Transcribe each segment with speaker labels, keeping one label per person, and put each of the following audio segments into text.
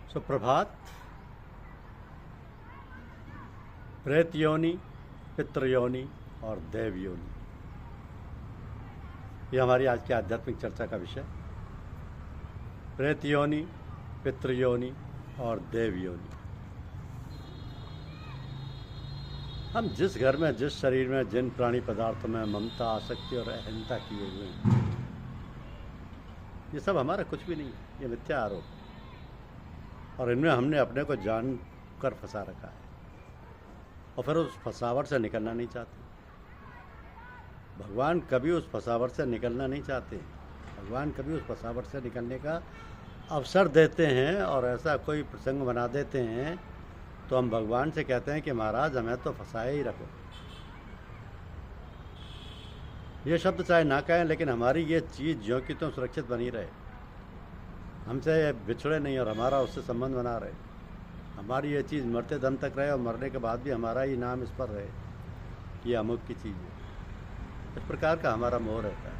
Speaker 1: सुप्रभात। प्रेत योनि, पितृ योनि और देव योनि, ये हमारी आज की आध्यात्मिक चर्चा का विषय। प्रेत योनि, पितृ योनि और देव योनि। हम जिस घर में, जिस शरीर में, जिन प्राणी पदार्थों में ममता, आसक्ति और अहंता किए हुए हैं, ये सब हमारा कुछ भी नहीं है, ये मिथ्या आरोप। और इनमें हमने अपने को जानकर फंसा रखा है और फिर उस फंसावट से निकलना नहीं चाहते। भगवान कभी उस फंसावट से निकलना नहीं चाहते। भगवान कभी उस फंसावट से निकलने का अवसर देते हैं और ऐसा कोई प्रसंग बना देते हैं तो हम भगवान से कहते हैं कि महाराज हमें तो फंसाए ही रखो। ये शब्द चाहे ना कहें, लेकिन हमारी ये चीज़ ज्यों की त्यों सुरक्षित बनी रहे, हमसे बिछड़े नहीं और हमारा उससे संबंध बना रहे। हमारी ये चीज़ मरते दम तक रहे और मरने के बाद भी हमारा ही नाम इस पर रहे कि ये अमुक की चीज़ है। इस प्रकार का हमारा मोह रहता है।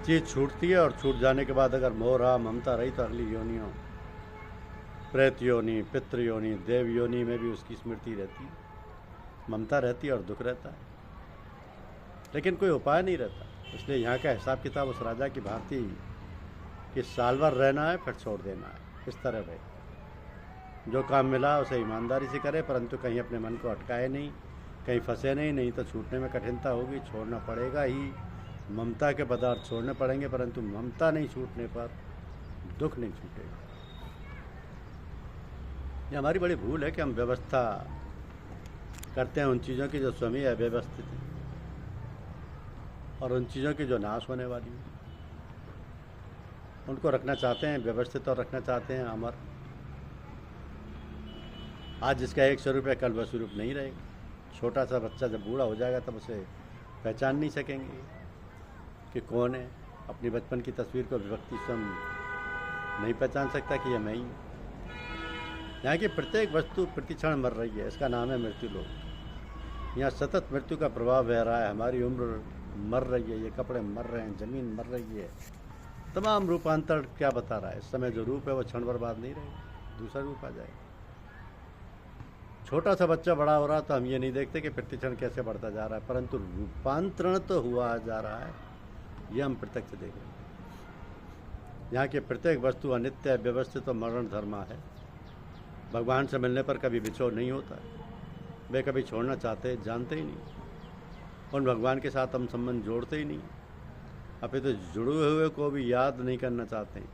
Speaker 1: चीज़ छूटती है और छूट जाने के बाद अगर मोह रहा, ममता रही, तो अगली योनियों, प्रेत योनि, पितृ योनि, देव योनि में भी उसकी स्मृति रहती है, ममता रहती है और दुख रहता है, लेकिन कोई उपाय नहीं रहता। इसलिए यहाँ का हिसाब किताब उस राजा की भांति कि साल भर रहना है फिर छोड़ देना है, इस तरह रहे। जो काम मिला उसे ईमानदारी से करे, परंतु कहीं अपने मन को अटकाए नहीं, कहीं फंसे नहीं तो छूटने में कठिनता होगी, छोड़ना पड़ेगा ही। ममता के पदार्थ छोड़ने पड़ेंगे, परंतु ममता नहीं छूटने पर दुख नहीं छूटेगा। ये हमारी बड़ी भूल है कि हम व्यवस्था करते हैं उन चीज़ों की जो स्वयं अव्यवस्थित है और उन चीज़ों की जो नाश होने वाली है, उनको रखना चाहते हैं व्यवस्थित और रखना चाहते हैं अमर। आज जिसका 1 स्वरूप है, कल वह स्वरूप नहीं रहेगा। छोटा सा बच्चा जब बूढ़ा हो जाएगा तब उसे पहचान नहीं सकेंगे कि कौन है। अपनी बचपन की तस्वीर को व्यक्ति स्वयं नहीं पहचान सकता कि यह मैं ही हूँ। यहाँ की प्रत्येक वस्तु प्रतिक्षण मर रही है, इसका नाम है मृत्यु लोक। यहाँ सतत मृत्यु का प्रभाव बह रहा है। हमारी उम्र मर रही है, ये कपड़े मर रहे हैं, ज़मीन मर रही है, तमाम रूपांतर क्या बता रहा है। इस समय जो रूप है वो क्षण बर्बाद नहीं रहेगा, दूसरा रूप आ जाएगा। छोटा सा बच्चा बड़ा हो रहा तो हम ये नहीं देखते कि प्रतिक्षण कैसे बढ़ता जा रहा है, परंतु रूपांतरण तो हुआ जा रहा है, ये हम प्रत्यक्ष देख रहे हैं। यहाँ की प्रत्येक वस्तु अनित्य, व्यवस्थित और मरण धर्मा है। भगवान से मिलने पर कभी बिछोड़ नहीं होता है। वे कभी छोड़ना चाहते, जानते ही नहीं। उन भगवान के साथ हम संबंध जोड़ते ही नहीं, अभी तो जुड़े हुए को भी याद नहीं करना चाहते हैं।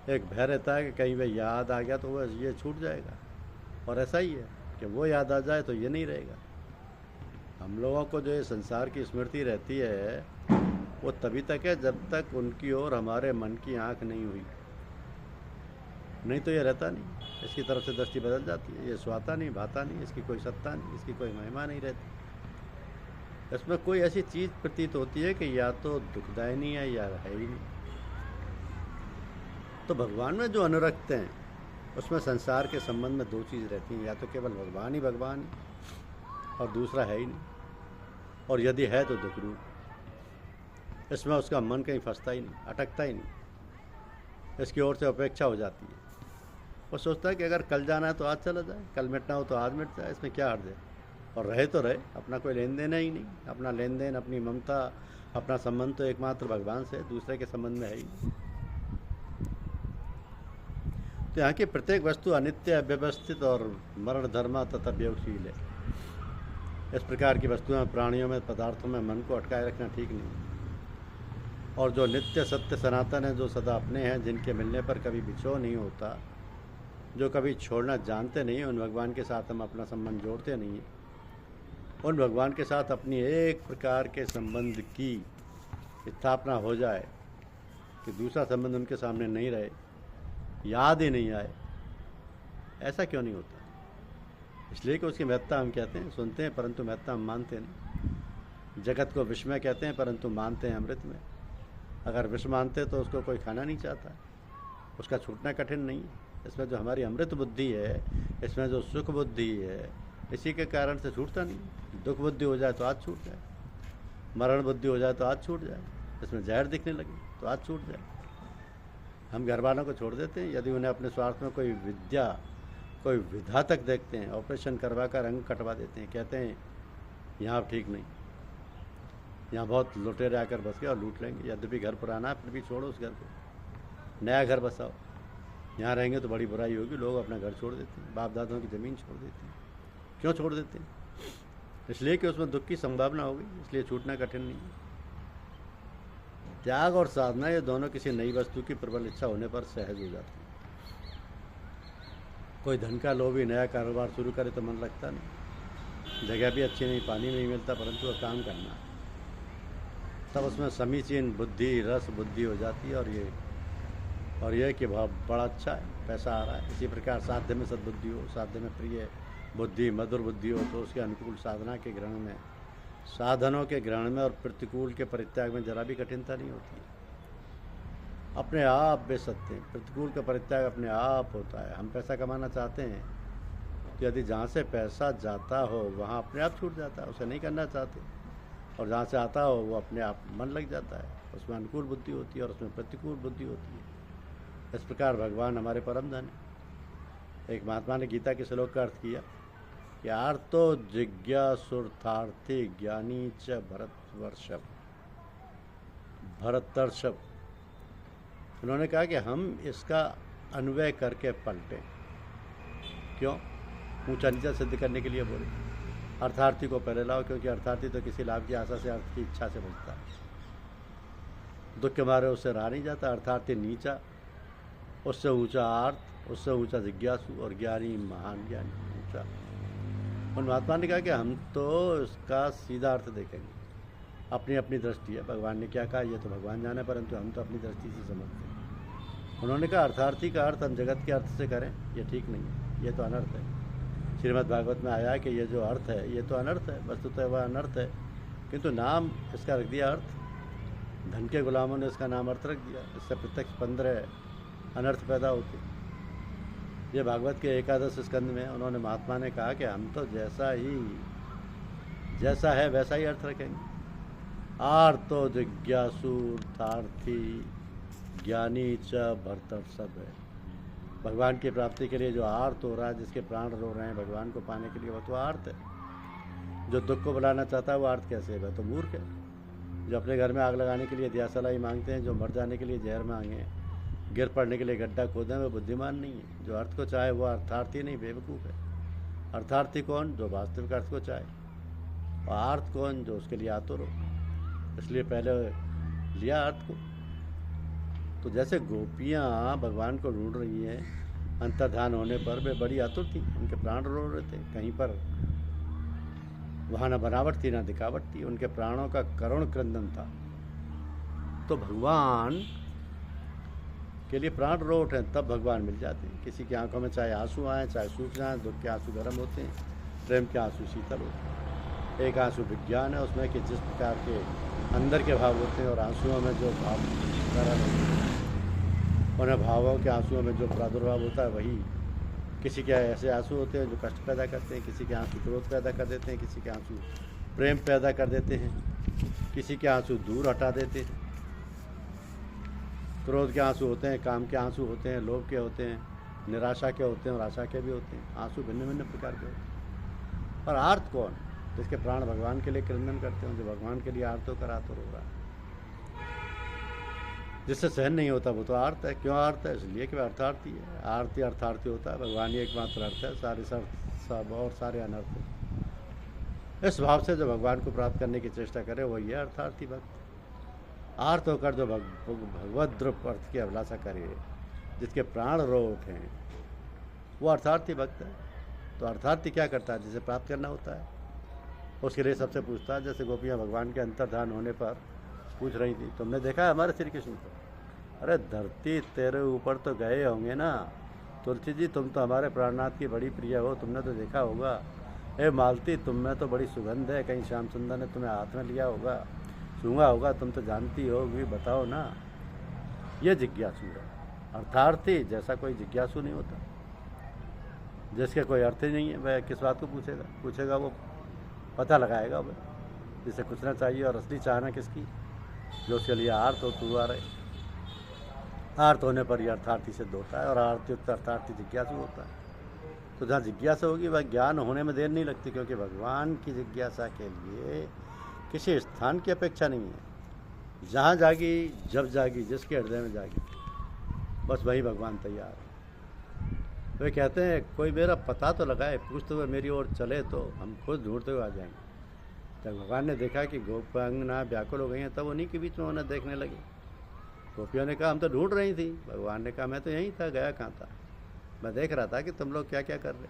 Speaker 1: एक भय रहता है कि कहीं वह याद आ गया तो वह ये छूट जाएगा, और ऐसा ही है कि वो याद आ जाए तो ये नहीं रहेगा। हम लोगों को जो ये संसार की स्मृति रहती है वो तभी तक है जब तक उनकी ओर हमारे मन की आंख नहीं हुई, नहीं तो ये रहता नहीं। इसकी तरफ से दृष्टि बदल जाती है, ये स्वाता नहीं, भाता नहीं, इसकी कोई सत्ता नहीं, इसकी कोई महिमा नहीं रहती। इसमें कोई ऐसी चीज़ प्रतीत होती है कि या तो दुखदायिनी है या है ही नहीं। तो भगवान में जो अनुरक्त हैं उसमें संसार के संबंध में 2 चीज़ रहती हैं, या तो केवल भगवान ही भगवान और दूसरा है ही नहीं, और यदि है तो दुख रूप। इसमें उसका मन कहीं फंसता ही नहीं, अटकता ही नहीं, इसकी ओर से उपेक्षा हो जाती है। वो सोचता है कि अगर कल जाना है तो आज चला जाए, कल मिटना हो तो आज मिट जाए, इसमें क्या हर्ज है। और रहे तो रहे, अपना कोई लेन देन है ही नहीं। अपना लेन देन, अपनी ममता, अपना संबंध तो एकमात्र भगवान से, दूसरे के संबंध में है ही नहीं। तो यहाँ की प्रत्येक वस्तु अनित्य, अव्यवस्थित और मरण धर्मा तथा व्यवशील है। इस प्रकार की वस्तुओं, प्राणियों में, पदार्थों में मन को अटकाए रखना ठीक नहीं। और जो नित्य सत्य सनातन है, जो सदा अपने हैं, जिनके मिलने पर कभी बिछोह नहीं होता, जो कभी छोड़ना जानते नहीं, उन भगवान के साथ हम अपना संबंध जोड़ते नहीं हैं। उन भगवान के साथ अपनी एक प्रकार के संबंध की स्थापना हो जाए कि दूसरा संबंध उनके सामने नहीं रहे, याद ही नहीं आए, ऐसा क्यों नहीं होता? इसलिए कि उसकी महत्ता हम कहते हैं, सुनते हैं, परंतु महत्ता हम मानते नहीं। जगत को विस्मय कहते हैं परंतु मानते हैं अमृत में। अगर विष मानते तो उसको कोई खाना नहीं चाहता, उसका छूटना कठिन नहीं है। इसमें जो हमारी अमृत बुद्धि है, इसमें जो सुख बुद्धि है, इसी के कारण से छूटता नहीं। दुख बुद्धि हो जाए तो आज छूट जाए, मरण बुद्धि हो जाए तो आज छूट जाए, इसमें जहर दिखने लगे तो आज छूट जाए। हम घर वालों को छोड़ देते हैं। यदि उन्हें अपने स्वार्थ में कोई विद्या, कोई विधा तक देखते हैं, ऑपरेशन करवा कर अंग कटवा देते हैं, कहते हैं यहाँ अब ठीक नहीं, यहाँ बहुत लुटेरे आकर बस गए और लूट लेंगे। यद्यपि घर पुराना है, फिर भी छोड़ो उस घर को, नया घर बसाओ। यहाँ रहेंगे तो बड़ी बुराई होगी। लोग अपना घर छोड़ देते हैं, बाप दादाओं की ज़मीन छोड़ देते हैं। क्यों छोड़ देते हैं? इसलिए कि उसमें दुख की संभावना होगी, इसलिए छूटना कठिन नहीं है। त्याग और साधना ये दोनों किसी नई वस्तु की प्रबल इच्छा होने पर सहज हो जाती है। कोई धन का लोभी नया कारोबार शुरू करे तो मन लगता नहीं, जगह भी अच्छी नहीं, पानी नहीं मिलता, परंतु वह काम करना, तब उसमें समीचीन बुद्धि, रस बुद्धि हो जाती है। और यह कि बहुत बड़ा अच्छा है, पैसा आ रहा है। इसी प्रकार साध्य में सद्बुद्धि हो, साध्य में प्रिय बुद्धि, मधुर बुद्धि हो, तो उसके अनुकूल साधना के ग्रहण में, साधनों के ग्रहण में और प्रतिकूल के परित्याग में जरा भी कठिनता नहीं होती। अपने आप वे सत्य हैं। प्रतिकूल का परित्याग अपने आप होता है। हम पैसा कमाना चाहते हैं तो यदि जहाँ से पैसा जाता हो वहाँ अपने आप छूट जाता है, उसे नहीं करना चाहते, और जहाँ से आता हो वो अपने आप मन लग जाता है। उसमें अनुकूल बुद्धि होती है और उसमें प्रतिकूल बुद्धि होती है। इस प्रकार भगवान हमारे परम धन है। एक महात्मा ने गीता के श्लोक का अर्थ किया कि आर्तो जिज्ञासुर्थार्थी ज्ञानी च भरतर्षभ। उन्होंने कहा कि हम इसका अन्वय करके पलटें। क्यों? ऊंचा नीचा सिद्ध करने के लिए बोले। अर्थार्थी को पहले लाओ, क्योंकि अर्थार्थी तो किसी लाभ की आशा से, अर्थ की इच्छा से बचता है, दुख के मारे उससे रहा नहीं जाता। अर्थार्थी नीचा, उससे ऊंचा आर्थ, उससे ऊंचा जिज्ञासु, और ज्ञानी महान ज्ञानी ऊंचा। उन महात्मा ने कहा कि हम तो इसका सीधा अर्थ देखेंगे, अपनी अपनी दृष्टि है। भगवान ने क्या कहा ये तो भगवान जाने, परंतु हम तो अपनी दृष्टि से समझते हैं। उन्होंने कहा अर्थार्थी का अर्थ हम जगत के अर्थ से करें, ये ठीक नहीं है, ये तो अनर्थ है। श्रीमद् भागवत में आया कि ये जो अर्थ है ये तो अनर्थ है, वस्तुतः वह अनर्थ है, किंतु नाम इसका रख दिया अर्थ। धन के गुलामों ने इसका नाम अर्थ रख दिया। इससे प्रत्यक्ष 15 अनर्थ पैदा होते। ये भागवत के 11 स्कंद में उन्होंने, महात्मा ने कहा कि हम तो जैसा है वैसा ही अर्थ रखेंगे। आर्तो जिज्ञासूर्थार्थी ज्ञानी च भरतर्षभ है। भगवान की प्राप्ति के लिए जो आर्त हो रहा है, जिसके प्राण रो रहे हैं भगवान को पाने के लिए, वह तो आर्त है। जो दुख को बुलाना चाहता है वो आर्त कैसे है? वह तो मूर्ख है। जो अपने घर में आग लगाने के लिए दियासलाई मांगते हैं, जो मर जाने के लिए जहर मांगे, गिर पड़ने के लिए गड्ढा खोदें, वह बुद्धिमान नहीं है। जो अर्थ को चाहे वो अर्थार्थी नहीं, बेवकूफ़ है। अर्थार्थी कौन? जो वास्तविक अर्थ को चाहे। और आर्त कौन? जो उसके लिए आतुर हो। इसलिए पहले लिया अर्थ को। तो जैसे गोपियाँ भगवान को ढूंढ रही हैं, अंतर्ध्यान होने पर वे बड़ी आतुर थी, उनके प्राण रो रहे थे। कहीं पर वहाँ न बनावट थी न दिखावट थी, उनके प्राणों का करुण क्रंदन था। तो भगवान के लिए प्राण रो उठे, तब भगवान मिल जाते हैं। किसी की आंखों में चाहे आंसू आए, चाहे सूख जाएं, दुख के आंसू गर्म होते हैं, प्रेम के आंसू शीतल होते हैं। एक आंसू विज्ञान है, उसमें कि जिस प्रकार के अंदर के भाव होते हैं और आंसुओं में जो भाव गर्म होते हैं, उन्हें भावों के आंसुओं में जो प्रादुर्भाव होता है वही। किसी के ऐसे आंसू होते हैं जो कष्ट पैदा करते हैं, किसी के आंसू क्रोध पैदा कर देते हैं, किसी के आंसू प्रेम पैदा कर देते हैं, किसी के आंसू दूर हटा देते हैं। क्रोध के आंसू होते हैं, काम के आंसू होते हैं, लोभ के होते हैं, निराशा के होते हैं और आशा के भी होते हैं। आंसू भिन्न भिन्न प्रकार के होते हैं। और आर्त कौन? जिसके प्राण भगवान के लिए क्रंदन करते हैं, जो भगवान के लिए आर्त होकर आतुर हो रहा है, जिससे सहन नहीं होता, वो तो आर्त है। क्यों आर्त है? इसलिए कि वह अर्थार्थी है। आरती अर्थार्थी होता है, भगवान ही एकमात्र अर्थ है, सारे सब और सारे अनर्थ है। इस भाव से जो भगवान को प्राप्त करने की चेष्टा करे वही है अर्थार्थी भक्त। आर्त होकर जो भगवद द्रुप अर्थ की अभिलाषा करे, जिसके प्राण रो उठे, वो अर्थार्थी भक्त है। तो अर्थार्थी क्या करता है? जिसे प्राप्त करना होता है उसके लिए सबसे पूछता है। जैसे गोपियाँ भगवान के अंतर्धान होने पर पूछ रही थी, तुमने देखा है हमारे श्री कृष्ण को? अरे धरती तेरे ऊपर तो गए होंगे ना, तुलसी जी तुम तो हमारे प्राणनाथ की बड़ी प्रिय हो, तुमने तो देखा होगा। ए मालती तुम में तो बड़ी सुगंध है, कहीं श्याम सुंदर ने तुम्हें हाथ में लिया होगा, सूंघा होगा, तुम तो जानती होगी, बताओ ना। ये जिज्ञासु है। अर्थार्थी जैसा कोई जिज्ञासु नहीं होता, जिसके कोई अर्थ ही नहीं है, वह किस बात को पूछेगा वो पता लगाएगा वह, जिसे पूछना चाहिए और असली चाहना किसकी, जो उसके लिए आर्थ हो तू आ रहे। आर्त होने पर ही अर्थार्थी सिद्ध होता है और आर्तयुक्त अर्थार्थी जिज्ञासु होता है। तो जहाँ जिज्ञासा होगी वह ज्ञान होने में देर नहीं लगती, क्योंकि भगवान की जिज्ञासा के लिए किसी स्थान की अपेक्षा नहीं है। जहाँ जागी, जब जागी, जिसके हृदय में जागी, बस वही भगवान तैयार है। वे कहते हैं कोई मेरा पता तो लगाए, पूछते हुए मेरी ओर चले तो हम खुद ढूंढते हुए आ जाएंगे। जब भगवान ने देखा कि गोपांगना व्याकुल हो गई हैं, तब उन्हीं के बीच में उन्हें देखने लगे। गोपियों ने कहा हम तो ढूंढ रही थी। भगवान ने कहा मैं तो यहीं था, गया कहाँ था, मैं देख रहा था कि तुम लोग क्या क्या कर रहे।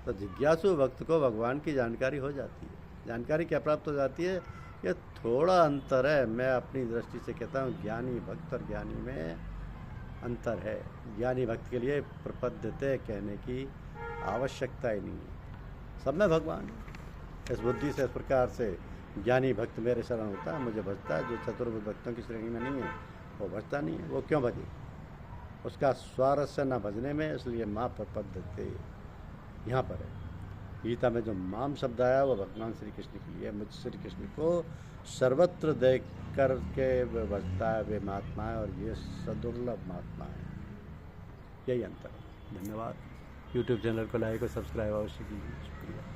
Speaker 1: तो जिज्ञासु भक्त को भगवान की जानकारी हो जाती है। जानकारी क्या प्राप्त हो जाती है? ये थोड़ा अंतर है। मैं अपनी दृष्टि से कहता हूँ ज्ञानी भक्त और ज्ञानी में अंतर है। ज्ञानी भक्त के लिए प्रपद्यते कहने की आवश्यकता ही नहीं है, सब में भगवान है। इस बुद्धि से, इस प्रकार से ज्ञानी भक्त मेरे शरण होता है, मुझे भजता है। जो चतुर्भुज भक्तों की श्रेणी में नहीं है वो भजता नहीं है। वो क्यों भजे? उसका स्वारस्य न भजने में, इसलिए माँ प्रपद्यते यहाँ पर है। गीता में जो माम शब्द आया वो भगवान श्री कृष्ण के लिए। मुझ श्री कृष्ण को सर्वत्र देख कर के भजता है वे महात्मा है, और ये सदुर्लभ महात्मा है। यही अंतर है। धन्यवाद। यूट्यूब चैनल को लाइक और सब्सक्राइब अवश्य कीजिए। शुक्रिया।